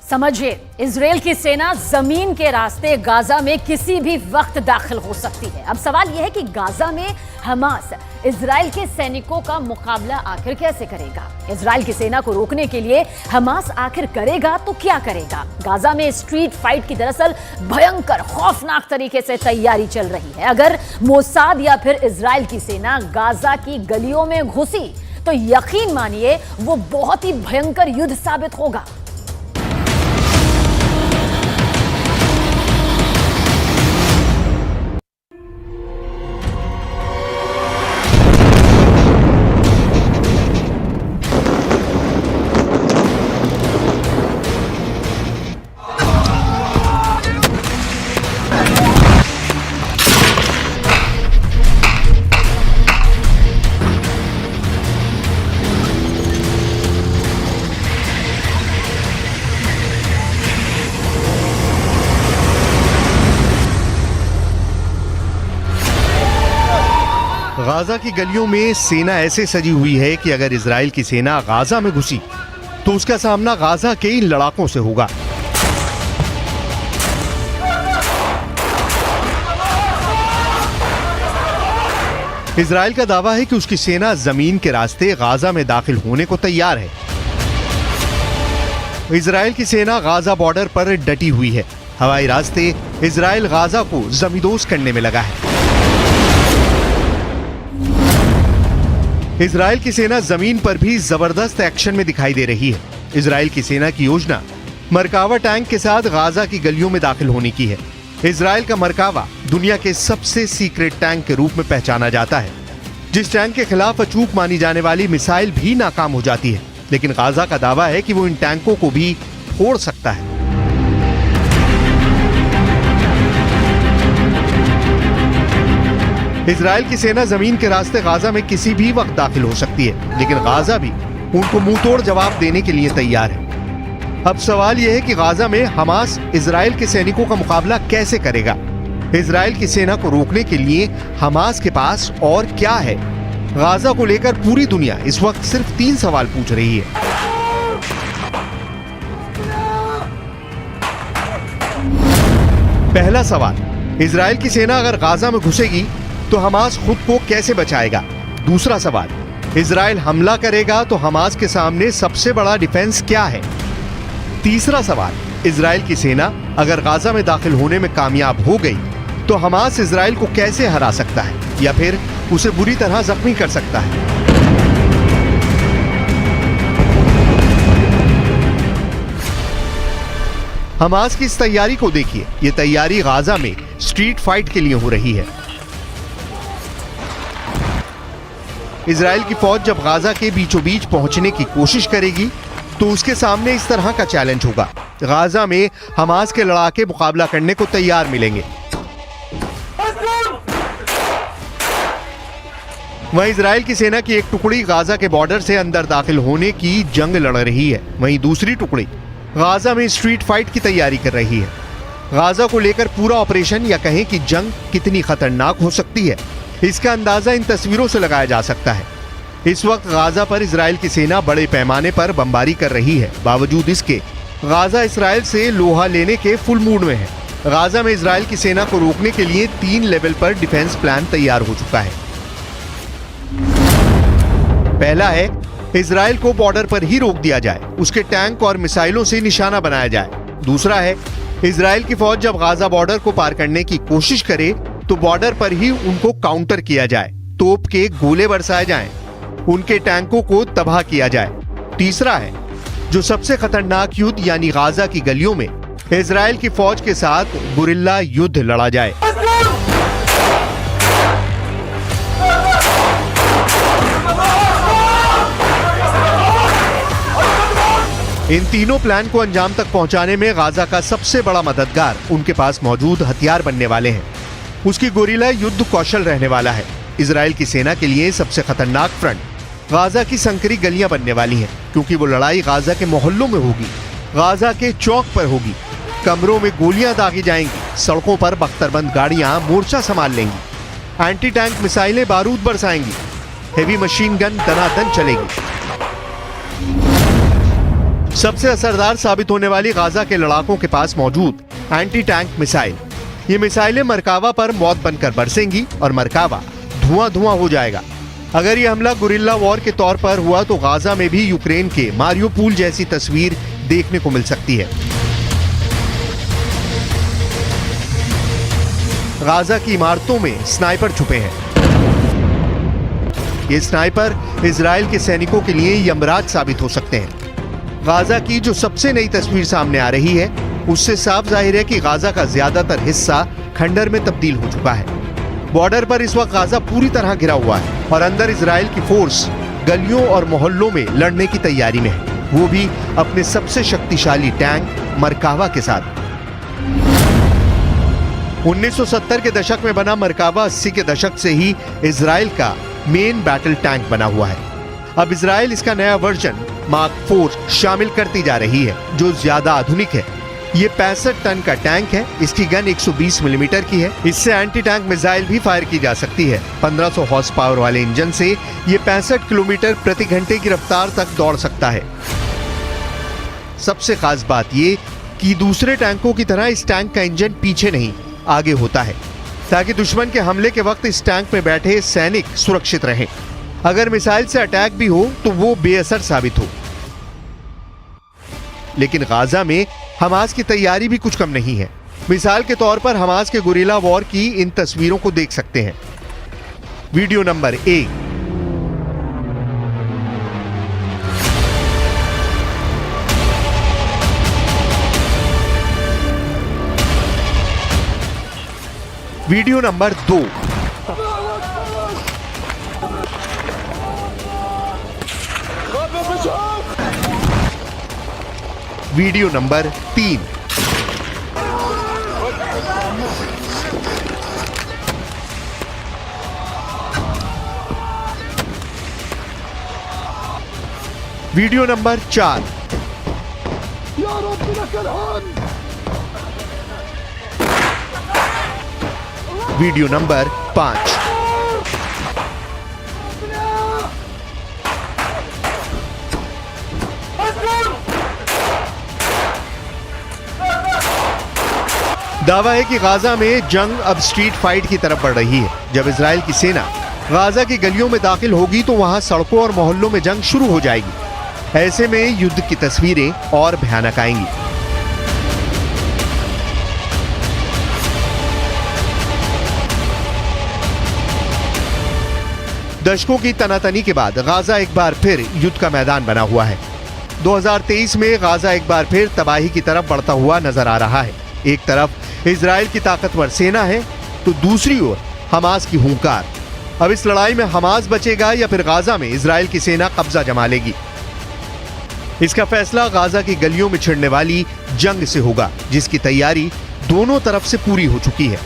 समझिए, इजराइल की सेना जमीन के रास्ते गाजा में किसी भी वक्त दाखिल हो सकती है। अब सवाल यह है कि गाजा में हमास इजराइल के सैनिकों का मुकाबला आखिर कैसे करेगा। इजराइल की सेना को रोकने के लिए हमास आखिर करेगा तो क्या करेगा। गाजा में स्ट्रीट फाइट की दरअसल भयंकर खौफनाक तरीके से तैयारी चल रही है। अगर मोसाद या फिर इजराइल की सेना गाजा की गलियों में घुसी तो यकीन मानिए वो बहुत ही भयंकर युद्ध साबित होगा। गाजा की गलियों में सेना ऐसे सजी हुई है कि अगर इजराइल की सेना गाजा में घुसी तो उसका सामना गाजा के इन लड़ाकों से होगा। इजराइल का दावा है कि उसकी सेना जमीन के रास्ते गाजा में दाखिल होने को तैयार है। इजराइल की सेना गाजा बॉर्डर पर डटी हुई है। हवाई रास्ते इजराइल गाजा को जमींदोज करने में लगा है। इजराइल की सेना जमीन पर भी जबरदस्त एक्शन में दिखाई दे रही है। इजराइल की सेना की योजना मरकावा टैंक के साथ गाजा की गलियों में दाखिल होने की है। इजराइल का मरकावा दुनिया के सबसे सीक्रेट टैंक के रूप में पहचाना जाता है, जिस टैंक के खिलाफ अचूक मानी जाने वाली मिसाइल भी नाकाम हो जाती है। लेकिन गाजा का दावा है कि वो इन टैंकों को भी फोड़ सकता है। इजराइल की सेना जमीन के रास्ते गाजा में किसी भी वक्त दाखिल हो सकती है, लेकिन गाजा भी उनको मुंहतोड़ जवाब देने के लिए तैयार है। अब सवाल यह है कि गाजा में हमास इजराइल के सैनिकों का मुकाबला कैसे करेगा। इजराइल की सेना को रोकने के लिए हमास के पास और क्या है। गाजा को लेकर पूरी दुनिया इस वक्त सिर्फ 3 सवाल पूछ रही है। पहला सवाल, इजराइल की सेना अगर गाजा में घुसेगी तो हमास खुद को कैसे बचाएगा। दूसरा सवाल, इजराइल हमला करेगा तो हमास के सामने सबसे बड़ा डिफेंस क्या है। तीसरा सवाल, इजराइल की सेना अगर गाजा में दाखिल होने में कामयाब हो गई तो हमास इजराइल को कैसे हरा सकता है या फिर उसे बुरी तरह जख्मी कर सकता है। हमास की इस तैयारी को देखिए। यह तैयारी गाजा में स्ट्रीट फाइट के लिए हो रही है। इजराइल की फौज जब गाजा के बीचों बीच पहुंचने की कोशिश करेगी तो उसके सामने इस तरह का चैलेंज होगा। गाजा में हमास के लड़ाके मुकाबला करने को तैयार मिलेंगे। वहीं इजराइल की सेना की एक टुकड़ी गाजा के बॉर्डर से अंदर दाखिल होने की जंग लड़ रही है। वहीं दूसरी टुकड़ी गाजा में स्ट्रीट फाइट की तैयारी कर रही है। गाजा को लेकर पूरा ऑपरेशन या कहें कि जंग कितनी खतरनाक हो सकती है, इसका अंदाजा इन तस्वीरों से लगाया जा सकता है। इस वक्त गाजा पर इजराइल की सेना बड़े पैमाने पर बमबारी कर रही है। बावजूद इसके गाजा इजराइल से लोहा लेने के फुल मूड में है। गाजा में इजराइल की सेना को रोकने के लिए 3 लेवल पर डिफेंस प्लान तैयार हो चुका है। पहला है, इजराइल को बॉर्डर पर ही रोक दिया जाए, उसके टैंक और मिसाइलों से निशाना बनाया जाए। दूसरा है, इजराइल की फौज जब गाजा बॉर्डर को पार करने की कोशिश करे तो बॉर्डर पर ही उनको काउंटर किया जाए, तोप के गोले बरसाए जाएं, उनके टैंकों को तबाह किया जाए। तीसरा है, जो सबसे खतरनाक युद्ध यानी गाजा की गलियों में इजराइल की फौज के साथ गुरिल्ला युद्ध लड़ा जाए। इन तीनों प्लान को अंजाम तक पहुंचाने में गाजा का सबसे बड़ा मददगार उनके पास मौजूद हथियार बनने वाले हैं। उसकी गोरिल्ला युद्ध कौशल रहने वाला है। इजराइल की सेना के लिए सबसे खतरनाक फ्रंट गाजा की संकरी गलियां बनने वाली हैं, क्योंकि वो लड़ाई गाजा के मोहल्लों में होगी, गाजा के चौक पर होगी। कमरों में गोलियां दागी जाएंगी, सड़कों पर बख्तरबंद गाड़ियां मोर्चा संभाल लेंगी, एंटी टैंक मिसाइलें बारूद बरसाएंगी, हेवी मशीन गन दनादन चलेगी। सबसे असरदार साबित होने वाली गाजा के लड़ाकों के पास मौजूद एंटी टैंक मिसाइल। ये मिसाइलें मरकावा पर मौत बनकर बरसेंगी और मरकावा धुआं धुआं हो जाएगा। अगर ये हमला गुरिल्ला वॉर के तौर पर हुआ तो गाजा में भी यूक्रेन के मारियोपोल जैसी तस्वीर देखने को मिल सकती है। गाजा की इमारतों में स्नाइपर छुपे हैं। ये स्नाइपर इजराइल के सैनिकों के लिए यमराज साबित हो सकते हैं। गाजा की जो सबसे नई तस्वीर सामने आ रही है उससे साफ जाहिर है कि गाजा का ज्यादातर हिस्सा खंडर में तब्दील हो चुका है। बॉर्डर पर इस वक्त गाजा पूरी तरह घिरा हुआ है और अंदर इजराइल की फोर्स गलियों और मोहल्लों में लड़ने की तैयारी में है, वो भी अपने सबसे शक्तिशाली टैंक मरकावा के साथ। 1970 के दशक में बना मरकावा 80 के दशक से ही इजराइल का मेन बैटल टैंक बना हुआ है। अब इजराइल इसका नया वर्जन मार्क 4 शामिल करती जा रही है जो ज्यादा आधुनिक है। ये 65 टन का टैंक है। इसकी गन 120 मिलीमीटर की है। इससे एंटी टैंक मिसाइल भी फायर की जा सकती है। 1500 हॉर्स पावर वाले इंजन से ये 65 किलोमीटर प्रति घंटे की रफ्तार तक दौड़ सकता है। सबसे खास बात ये कि दूसरे टैंकों की तरह इस टैंक का इंजन पीछे नहीं आगे होता है ताकि दुश्मन के हमले के वक्त इस टैंक में बैठे सैनिक सुरक्षित रहें। अगर मिसाइल से अटैक भी हो तो वो बेअसर साबित हो। लेकिन गाजा में हमास की तैयारी भी कुछ कम नहीं है। मिसाल के तौर पर हमास के गुरिल्ला वॉर की इन तस्वीरों को देख सकते हैं। Video number 1। Video number 2। Video number 3। Video number 4। Video number 5। दावा है कि गाजा में जंग अब स्ट्रीट फाइट की तरफ बढ़ रही है। जब इजराइल की सेना गाजा की गलियों में दाखिल होगी तो वहां सड़कों और मोहल्लों में जंग शुरू हो जाएगी। ऐसे में युद्ध की तस्वीरें और भयानक आएंगी। दशकों की तनातनी के बाद गाजा एक बार फिर युद्ध का मैदान बना हुआ है। 2023 में गाजा एक बार फिर तबाही की तरफ बढ़ता हुआ नजर आ रहा है। एक तरफ इजराइल की ताकतवर सेना है तो दूसरी ओर हमास की हुंकार। अब इस लड़ाई में हमास बचेगा या फिर गाजा में इजराइल की सेना कब्जा जमा लेगी। इसका फैसला गाजा की गलियों में छिड़ने वाली जंग से होगा जिसकी तैयारी दोनों तरफ से पूरी हो चुकी है।